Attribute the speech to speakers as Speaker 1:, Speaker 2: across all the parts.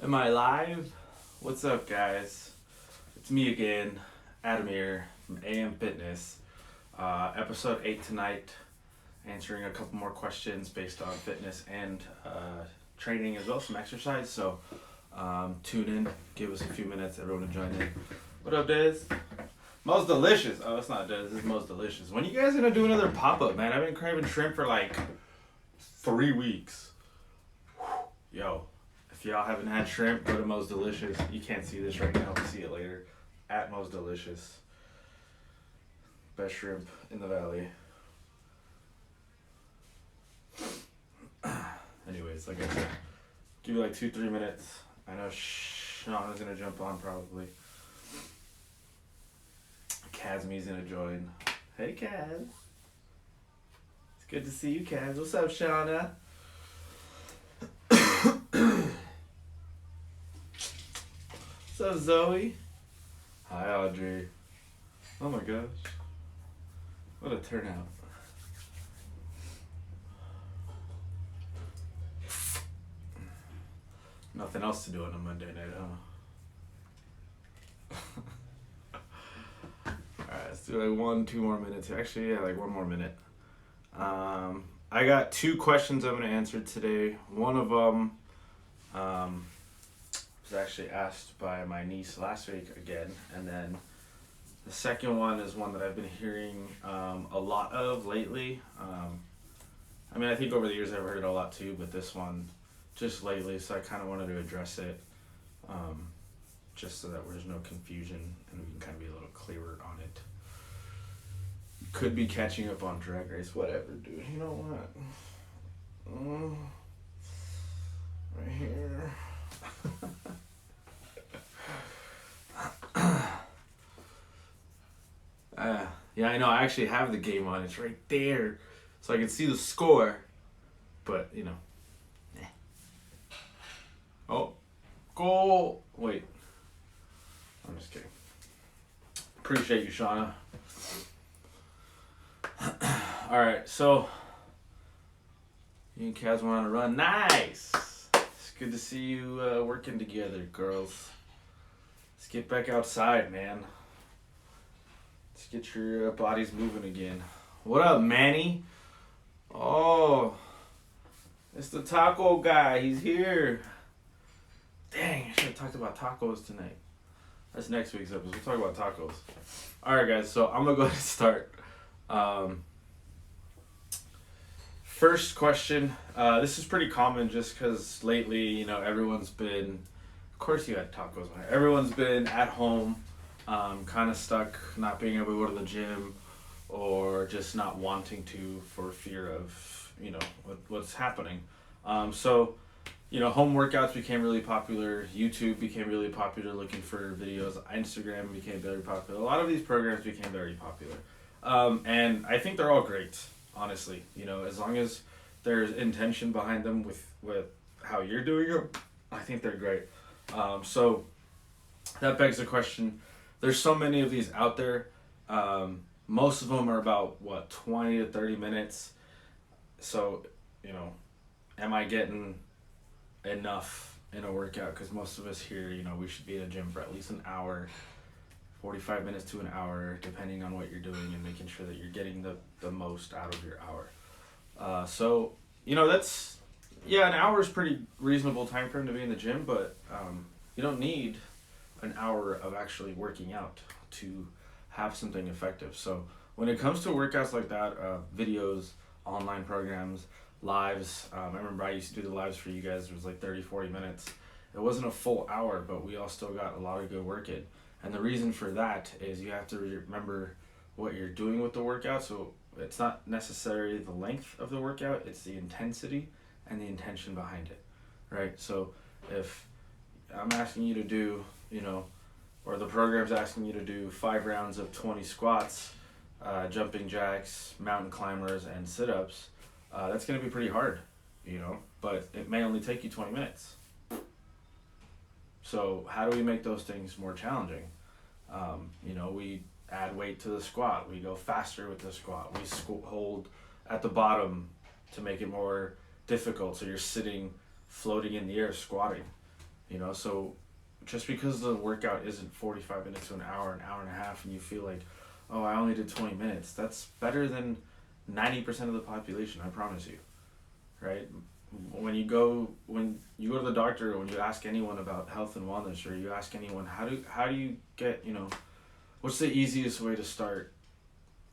Speaker 1: Am I live? What's up, guys? It's me again, Adamir from AM Fitness. Episode 8 tonight, answering a couple more questions based on fitness and training as well, some exercise. So tune in, give us a few minutes, everyone to join in. What up, Dez? Most delicious. Oh, it's not Dez, this is most delicious. When you guys gonna do another pop-up, man? I've been craving shrimp for like 3 weeks. Yo. If y'all haven't had shrimp, go to Most Delicious. You can't see this right now, but see it later. At Most Delicious. Best shrimp in the valley. Anyways, like I said, give you like 2-3 minutes. I know Sean is going to jump on probably. Kazmi's going to join. Hey, Kaz. It's good to see you, Kaz. What's up, Shauna? What's up, Zoe? Hi, Audrey. Oh my gosh. What a turnout. Nothing else to do on a Monday night, huh? Alright, let's do like 1-2 more minutes. Actually, yeah, like 1 more minute. I got 2 questions I'm going to answer today. One of them was actually asked by my niece last week again, and then the second one is one that I've been hearing a lot of lately. I mean, I think over the years I've heard it a lot too, but this one just lately, so I kind of wanted to address it just so that there's no confusion and we can kind of be a little clearer on it. Could be catching up on Drag Race, whatever, dude. You know what? Right here. Yeah, I know. I actually have the game on. It's right there, so I can see the score. But you know, oh, goal! Wait, I'm just kidding. Appreciate you, Shauna. All right, so you and Kaz went on a run. Nice. It's good to see you working together, girls. Let's get back outside, man. Let's get your bodies moving again. What up, Manny? Oh, it's the taco guy. He's here. Dang, I should have talked about tacos tonight. That's next week's episode. We'll talk about tacos. All right, guys. So I'm gonna go ahead and start. First question. This is pretty common just because lately, you know, everyone's been. Of course, you got tacos. Man. Everyone's been at home. Kind of stuck, not being able to go to the gym, or just not wanting to for fear of, you know, what's happening. So, you know, home workouts became really popular. YouTube became really popular looking for videos. Instagram became very popular. A lot of these programs became very popular. And I think they're all great, honestly. You know, as long as there's intention behind them with how you're doing them, I think they're great. So that begs the question. There's so many of these out there. Most of them are about, 20 to 30 minutes. So, you know, am I getting enough in a workout? Because most of us here, you know, we should be in a gym for at least an hour, 45 minutes to an hour, depending on what you're doing and making sure that you're getting the most out of your hour. So, you know, an hour is pretty reasonable time frame to be in the gym, but you don't need an hour of actually working out to have something effective. So when it comes to workouts like that, videos, online programs, lives, I remember I used to do the lives for you guys. It was like 30-40 minutes. It wasn't a full hour, but we all still got a lot of good work in. And the reason for that is you have to remember what you're doing with the workout. So it's not necessarily the length of the workout, it's the intensity and the intention behind it, right? So if I'm asking you to do, you know, or the program's asking you to do 5 rounds of 20 squats, jumping jacks, mountain climbers, and sit-ups, that's going to be pretty hard, you know, but it may only take you 20 minutes. So how do we make those things more challenging? You know, we add weight to the squat. We go faster with the squat. We hold at the bottom to make it more difficult. So you're sitting, floating in the air, squatting. So just because the workout isn't 45 minutes to an hour and a half, and you feel like, oh, I only did 20 minutes, that's better than 90% of the population, I promise you, right? When you go to the doctor, or when you ask anyone about health and wellness, or you ask anyone, how do you get, what's the easiest way to start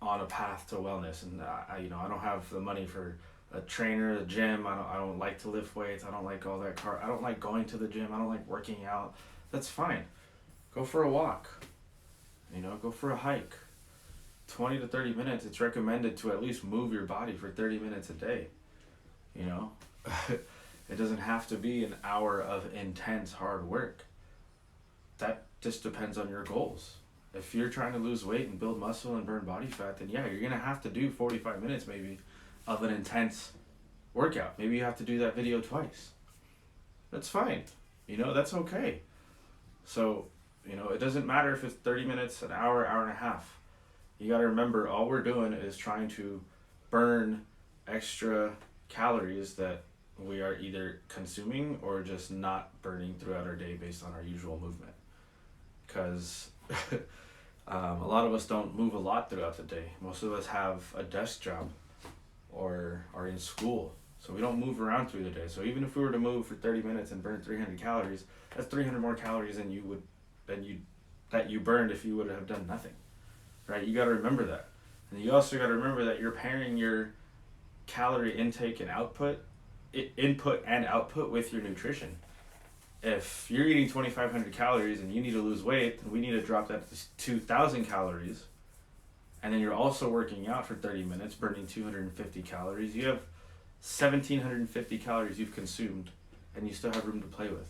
Speaker 1: on a path to wellness? And I don't have the money for a trainer, a gym. I don't like to lift weights. I don't like all that I don't like going to the gym. I don't like working out. That's fine. Go for a walk. Go for a hike. 20 to 30 minutes. It's recommended to at least move your body for 30 minutes a day. It doesn't have to be an hour of intense hard work. That just depends on your goals. If you're trying to lose weight and build muscle and burn body fat, then yeah, you're going to have to do 45 minutes maybe of an intense workout. Maybe you have to do that video twice. That's fine. That's okay. So, it doesn't matter if it's 30 minutes, an hour, hour and a half. You got to remember, all we're doing is trying to burn extra calories that we are either consuming or just not burning throughout our day based on our usual movement. Because a lot of us don't move a lot throughout the day. Most of us have a desk job or are in school. So we don't move around through the day. So even if we were to move for 30 minutes and burn 300 calories, that's 300 more calories than you burned if you would have done nothing. Right? You got to remember that. And you also got to remember that you're pairing your calorie intake and input and output with your nutrition. If you're eating 2,500 calories and you need to lose weight, then we need to drop that to 2,000 calories. And then you're also working out for 30 minutes, burning 250 calories. You have 1,750 calories you've consumed, and you still have room to play with,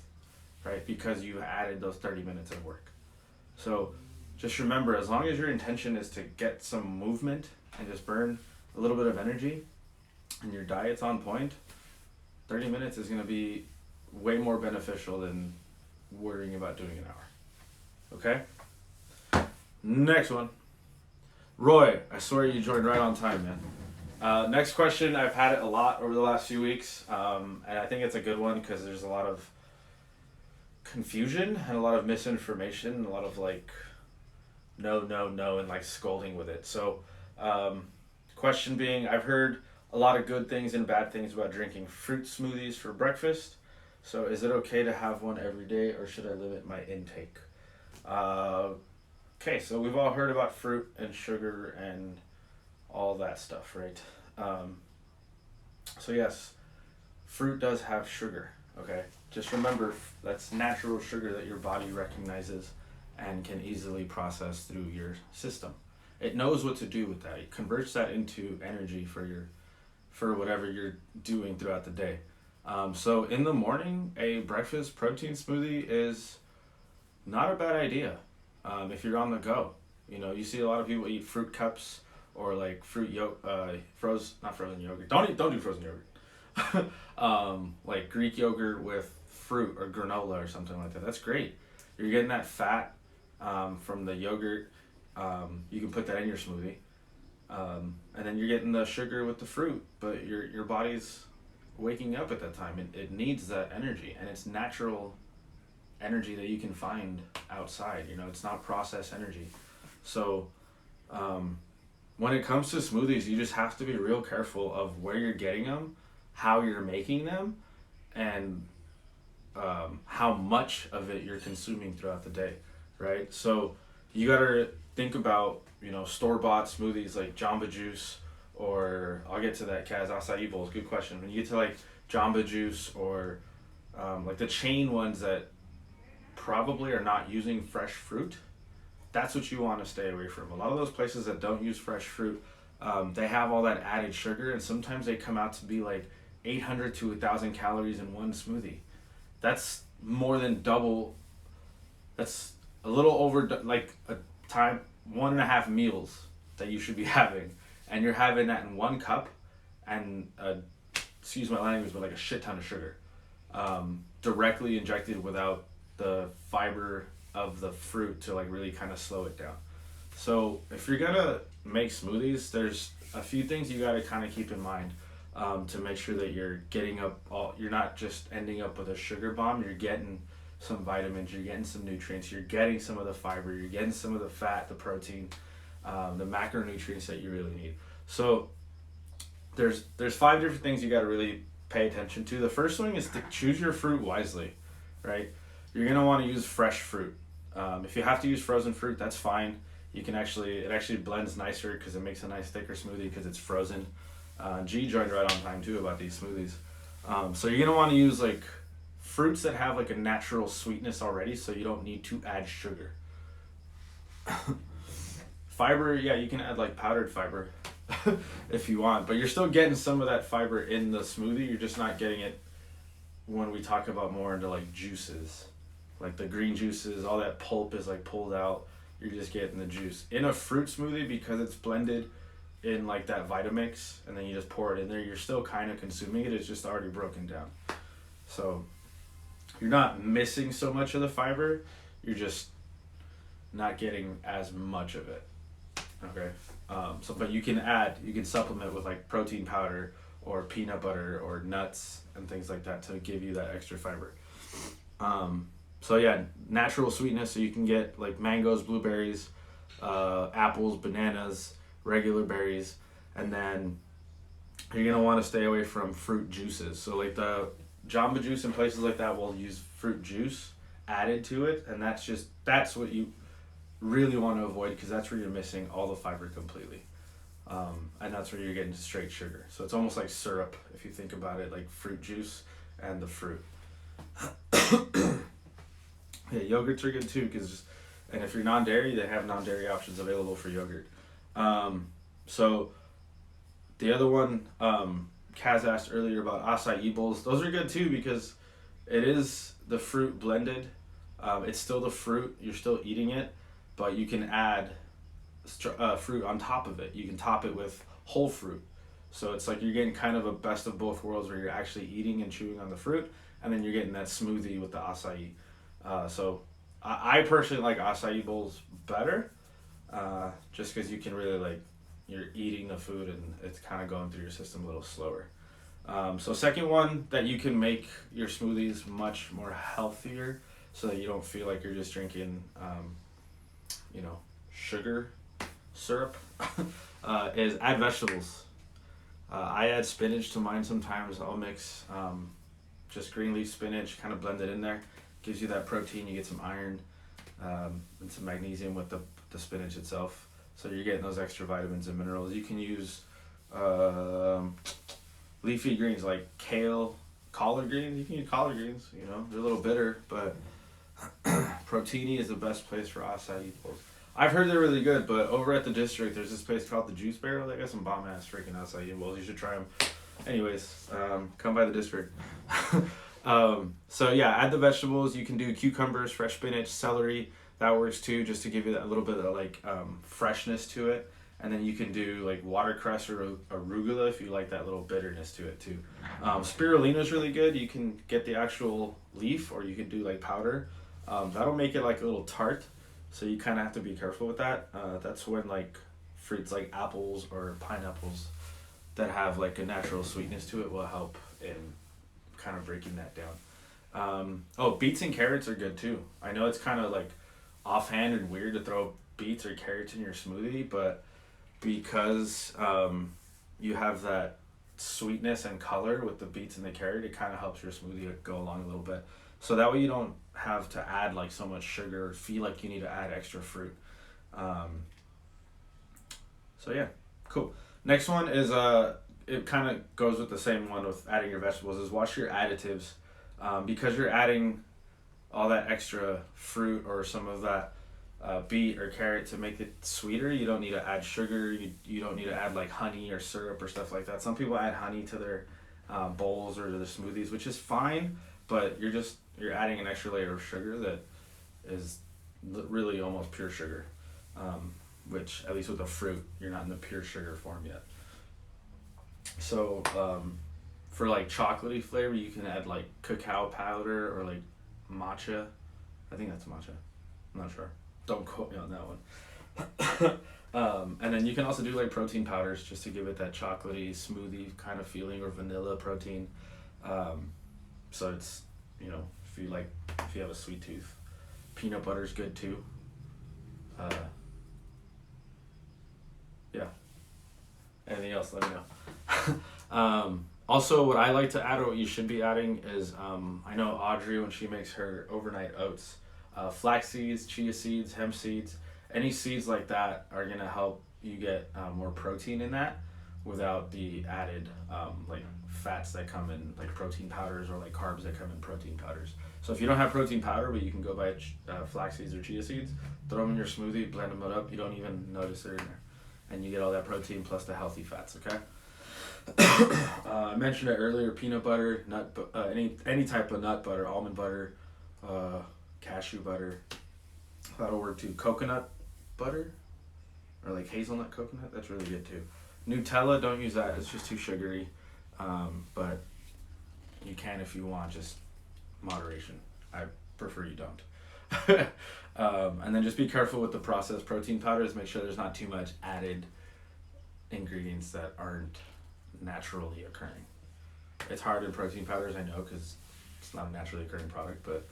Speaker 1: right? Because you added those 30 minutes of work. So just remember, as long as your intention is to get some movement and just burn a little bit of energy, and your diet's on point, 30 minutes is going to be way more beneficial than worrying about doing an hour. Okay? Next one. Roy, I swear you joined right on time, man. Next question. I've had it a lot over the last few weeks, and I think it's a good one because there's a lot of confusion and a lot of misinformation and a lot of no, and scolding with it. So, question being, I've heard a lot of good things and bad things about drinking fruit smoothies for breakfast. So is it okay to have one every day, or should I limit my intake? Okay, so we've all heard about fruit and sugar and all that stuff, right? So yes, fruit does have sugar, okay? Just remember, that's natural sugar that your body recognizes and can easily process through your system. It knows what to do with that. It converts that into energy for whatever you're doing throughout the day. So in the morning, a breakfast protein smoothie is not a bad idea. If you're on the go, you see a lot of people eat fruit cups or fruit not frozen yogurt. Don't do frozen yogurt. Like Greek yogurt with fruit or granola or something like that. That's great. You're getting that fat from the yogurt. You can put that in your smoothie. And then you're getting the sugar with the fruit, but your body's waking up at that time. It needs that energy, and it's natural energy that you can find outside. It's not processed energy. So when it comes to smoothies, you just have to be real careful of where you're getting them, how you're making them, and how much of it you're consuming throughout the day, right? So you gotta think about store-bought smoothies like Jamba Juice, or I'll get to that, Kaz, acai bowls. Good question. When you get to Jamba Juice or the chain ones that probably are not using fresh fruit, that's what you want to stay away from. A lot of those places that don't use fresh fruit, they have all that added sugar, and sometimes they come out to be 800 to 1,000 calories in one smoothie. That's more than double. That's a little over 1.5 meals that you should be having, and you're having that in one cup, and excuse my language, but a shit ton of sugar, directly injected without the fiber of the fruit to really kind of slow it down. So if you're gonna make smoothies, there's a few things you gotta kind of keep in mind to make sure that you're not just ending up with a sugar bomb. You're getting some vitamins, you're getting some nutrients, you're getting some of the fiber, you're getting some of the fat, the protein, the macronutrients that you really need. So there's 5 different things you got to really pay attention to. The first one is to choose your fruit wisely, right? You're gonna want to use fresh fruit. If you have to use frozen fruit, that's fine. It actually blends nicer because it makes a nice thicker smoothie because it's frozen. G joined right on time too about these smoothies. So you're gonna want to use like fruits that have like a natural sweetness already, so you don't need to add sugar. Fiber, yeah, you can add like powdered fiber if you want, but you're still getting some of that fiber in the smoothie. You're just not getting it when we talk about more into like juices, like the green juices. All that pulp is like pulled out. You're just getting the juice in a fruit smoothie because it's blended in like that Vitamix, and then you just pour it in there. You're still kind of consuming it. It's just already broken down, so you're not missing so much of the fiber. You're just not getting as much of it. Okay. But you can supplement with like protein powder or peanut butter or nuts and things like that to give you that extra fiber. So yeah, natural sweetness. So you can get like mangoes, blueberries, apples, bananas, regular berries, and then you're gonna want to stay away from fruit juices. So like the Jamba Juice and places like that will use fruit juice added to it, and that's what you really want to avoid, because that's where you're missing all the fiber completely, and that's where you're getting straight sugar. So it's almost like syrup if you think about it, like fruit juice and the fruit. Yeah, yogurts are good too, and if you're non-dairy, they have non-dairy options available for yogurt. So the other one, Kaz asked earlier about acai bowls. Those are good too because it is the fruit blended. It's still the fruit, you're still eating it, but you can add fruit on top of it. You can top it with whole fruit. So it's like you're getting kind of a best of both worlds where you're actually eating and chewing on the fruit, and then you're getting that smoothie with the acai. So I personally like acai bowls better, just because you can really you're eating the food and it's kind of going through your system a little slower. So second one, that you can make your smoothies much more healthier so that you don't feel like you're just drinking sugar syrup, is add vegetables. I add spinach to mine sometimes. I'll mix just green leaf spinach, kind of blend it in there. Gives you that protein, you get some iron and some magnesium with the spinach itself. So you're getting those extra vitamins and minerals. You can use leafy greens like kale, collard greens. You can use collard greens, they're a little bitter, but Protini is the best place for acai bowls. I've heard they're really good, but over at the district, there's this place called the Juice Barrel. They got some bomb-ass freaking acai bowls. You should try them. Anyways, come by the district. So yeah, add the vegetables. You can do cucumbers, fresh spinach, celery. That works too, just to give you that little bit of freshness to it. And then you can do like watercress or arugula if you like that little bitterness to it too. Spirulina is really good. You can get the actual leaf, or you can do like powder. That'll make it like a little tart. So you kind of have to be careful with that. That's when like fruits like apples or pineapples that have like a natural sweetness to it will help in kind of breaking that down. Beets and carrots are good too. I know it's kind of like offhand and weird to throw beets or carrots in your smoothie, but because you have that sweetness and color with the beets and the carrot, it kind of helps your smoothie go along a little bit. So that way you don't have to add like so much sugar or feel like you need to add extra fruit. So yeah, cool. Next one is it kind of goes with the same one with adding your vegetables, is watch your additives. Because you're adding all that extra fruit or some of that beet or carrot to make it sweeter, you don't need to add sugar. You don't need to add like honey or syrup or stuff like that. Some people add honey to their bowls or to their smoothies, which is fine, but you're adding an extra layer of sugar that is really almost pure sugar, which at least with the fruit, you're not in the pure sugar form yet. So for like chocolatey flavor, you can add like cacao powder or like matcha. I think that's matcha. I'm not sure. Don't quote me on that one. And then you can also do like protein powders just to give it that chocolatey smoothie kind of feeling, or vanilla protein. So it's, if you have a sweet tooth. Peanut butter is good too. Yeah. Anything else, let me know. Also, what I like to add, or what you should be adding, is I know Audrey, when she makes her overnight oats, flax seeds, chia seeds, hemp seeds, any seeds like that are going to help you get more protein in that without the added like fats that come in like protein powders, or like carbs that come in protein powders. So if you don't have protein powder, but you can go buy flax seeds or chia seeds, throw them in your smoothie, blend them up, you don't even notice they're in there. And you get all that protein plus the healthy fats, okay? I mentioned it earlier, peanut butter, any type of nut butter, almond butter, cashew butter, that'll work too. Coconut butter, or like hazelnut coconut, that's really good too. Nutella, don't use that, it's just too sugary, but you can if you want, just moderation. I prefer you don't. And then just be careful with the processed protein powders, make sure there's not too much added ingredients that aren't naturally occurring. It's hard in protein powders, I know, because it's not a naturally occurring product, but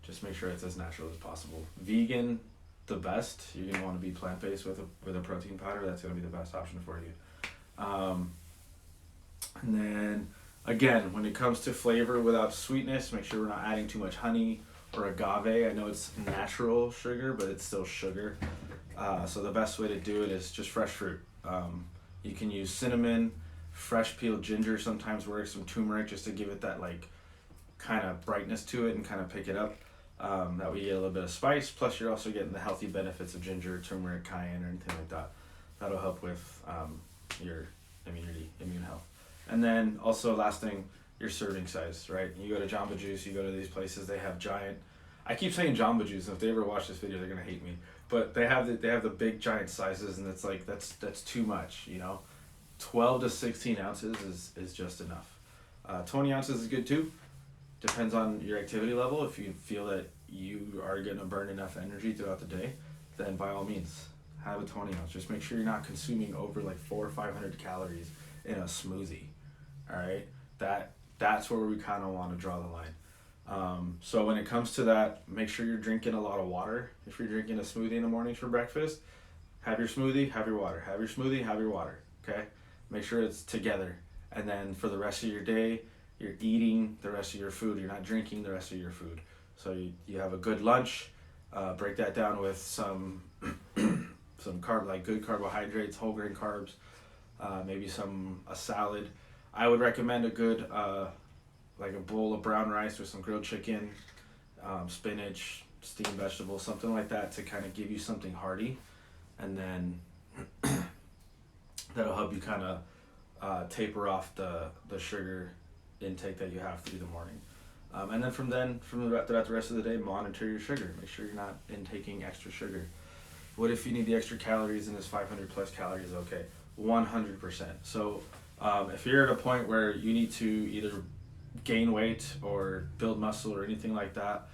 Speaker 1: just make sure it's as natural as possible. Vegan, the best. You're going to want to be plant-based with a protein powder. That's going to be the best option for you. And then, again, when it comes to flavor without sweetness, make sure we're not adding too much honey or agave. I know it's natural sugar, but it's still sugar. So the best way to do it is just fresh fruit. You can use cinnamon, fresh peeled ginger sometimes works, some turmeric just to give it that like kind of brightness to it and kind of pick it up. That way you get a little bit of spice, plus you're also getting the healthy benefits of ginger, turmeric, cayenne, or anything like that. That'll help with your immune health. And then also last thing, your serving size, right? You go to Jamba Juice, you go to these places, they have giant, I keep saying Jamba Juice, and if they ever watch this video, they're gonna hate me. But they have the big giant sizes, and it's like that's too much, you know. 12 to 16 ounces is just enough. 20 ounces is good too. Depends on your activity level. If you feel that you are gonna burn enough energy throughout the day, then by all means have a 20 ounce. Just make sure you're not consuming over like 400 or 500 calories in a smoothie. All right, that's where we kind of want to draw the line. So when it comes to that, make sure you're drinking a lot of water. If you're drinking a smoothie in the morning for breakfast, have your smoothie, have your water. Have your smoothie, have your water. Okay, make sure it's together. And then for the rest of your day, you're eating the rest of your food. You're not drinking the rest of your food. So you have a good lunch. Break that down with some good carbohydrates, whole grain carbs. Maybe a salad. I would recommend a good like a bowl of brown rice with some grilled chicken, spinach, steamed vegetables, something like that to kind of give you something hearty, and then that'll help you kind of taper off the sugar intake that you have through the morning. And then throughout the rest of the day, monitor your sugar. Make sure you're not intaking extra sugar. What if you need the extra calories and this 500 plus calories? Okay, 100%. So if you're at a point where you need to either gain weight or build muscle or anything like that,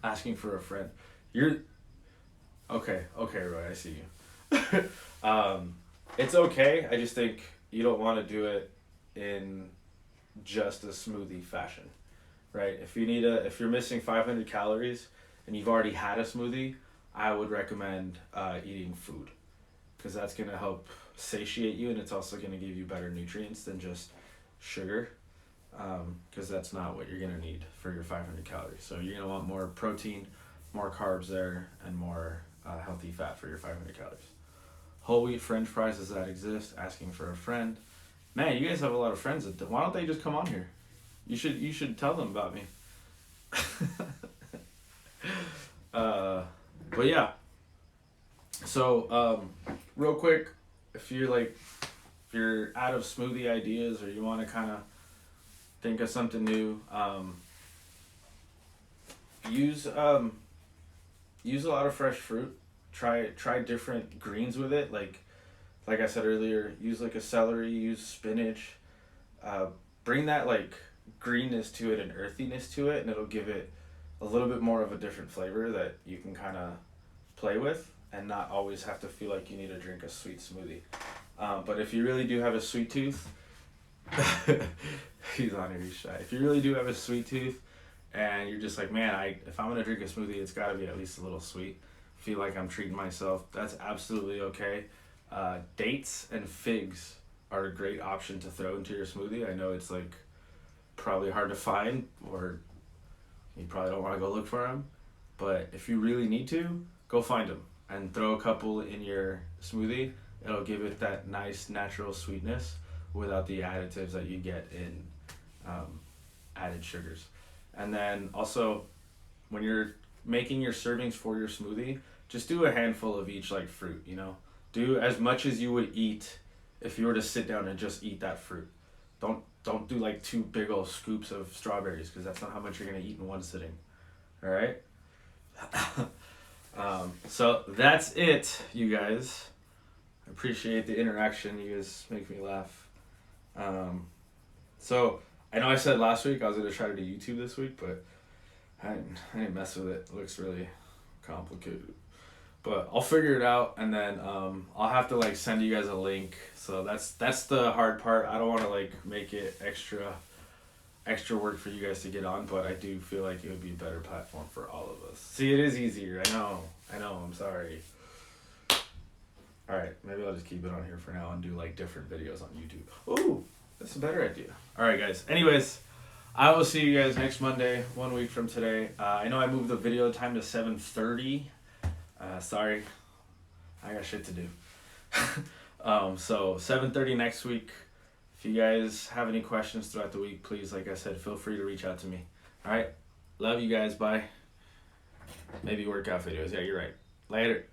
Speaker 1: asking for a friend. Okay, Roy, I see you. It's okay. I just think you don't want to do it in just a smoothie fashion, right? If you're missing 500 calories and you've already had a smoothie, I would recommend eating food, because that's going to help satiate you, and it's also going to give you better nutrients than just sugar, because that's not what you're going to need for your 500 calories. So you're going to want more protein, more carbs there, and more healthy fat for your 500 calories. Whole wheat french fries, does that exist? Asking for a friend. Man, you guys have a lot of friends. Why don't they just come on here? You should tell them about me. But yeah. So real quick, if you're out of smoothie ideas, or you want to kind of think of something new, use a lot of fresh fruit. Try different greens with it. Like I said earlier, use like a celery, use spinach. Bring that like greenness to it and earthiness to it, and it'll give it a little bit more of a different flavor that you can kind of play with and not always have to feel like you need to drink a sweet smoothie. But if you really do have a sweet tooth, He's on here, he's shy. If you really do have a sweet tooth and you're just like, man, if I'm gonna drink a smoothie, it's gotta be at least a little sweet. Feel like I'm treating myself, that's absolutely okay. Dates and figs are a great option to throw into your smoothie. I know it's like probably hard to find, or you probably don't want to go look for them, but if you really need to, go find them and throw a couple in your smoothie. It'll give it that nice natural sweetness without the additives that you get in added sugars. And then also, when you're making your servings for your smoothie, just do a handful of each like fruit, you know? Do as much as you would eat if you were to sit down and just eat that fruit. Don't do like two big old scoops of strawberries, because that's not how much you're gonna eat in one sitting. All right. So that's it, you guys. I appreciate the interaction. You guys make me laugh. So I know I said last week I was gonna try to do YouTube this week, but I didn't mess with it. It looks really complicated. But I'll figure it out, and then I'll have to like send you guys a link. So that's the hard part. I don't want to like make it extra work for you guys to get on, but I do feel like it would be a better platform for all of us. See, it is easier. I know. I'm sorry. All right, maybe I'll just keep it on here for now and do like different videos on YouTube. Ooh, that's a better idea. All right, guys. Anyways, I will see you guys next Monday, 1 week from today. I know I moved the video time to 7:30. Sorry, I got shit to do. So 7:30 next week. If you guys have any questions throughout the week, please, like I said, feel free to reach out to me. All right, love you guys. Bye. Maybe workout videos. Yeah, you're right. Later.